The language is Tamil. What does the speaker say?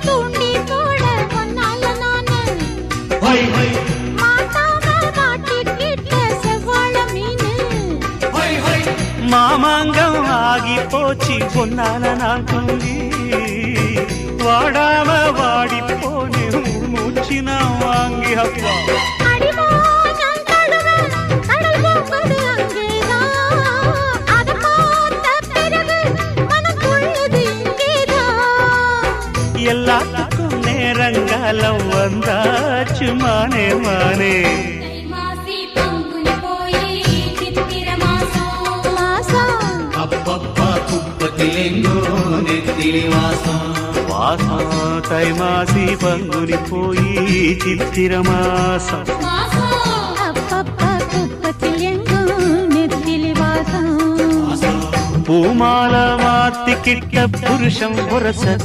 தூண்டி போட பொன்னால நானு மாட்டாம மாட்டிக்கிட்ட செவ்வாழ மீனு மாமாங்கம் ஆகி போச்சு பொன்னால நான் தூங்கி வாடாம வாடி போனே மூச்சு நான் வாங்கி அப்பா எல்லாத்துக்கும் நேரங்காலம் வந்தாச்சு மானே மானே அப்பப்பா குப்பத்திலெங்கோ நெத்திலி வாசம் வாசம் தை மாசி பங்குனி போய் சித்திர மாசம் அப்பப்பா குப்பத்தில் எங்கும் நெத்திலி வாசம் பூமால மாத்திக்கிட்ட புருஷம் புரச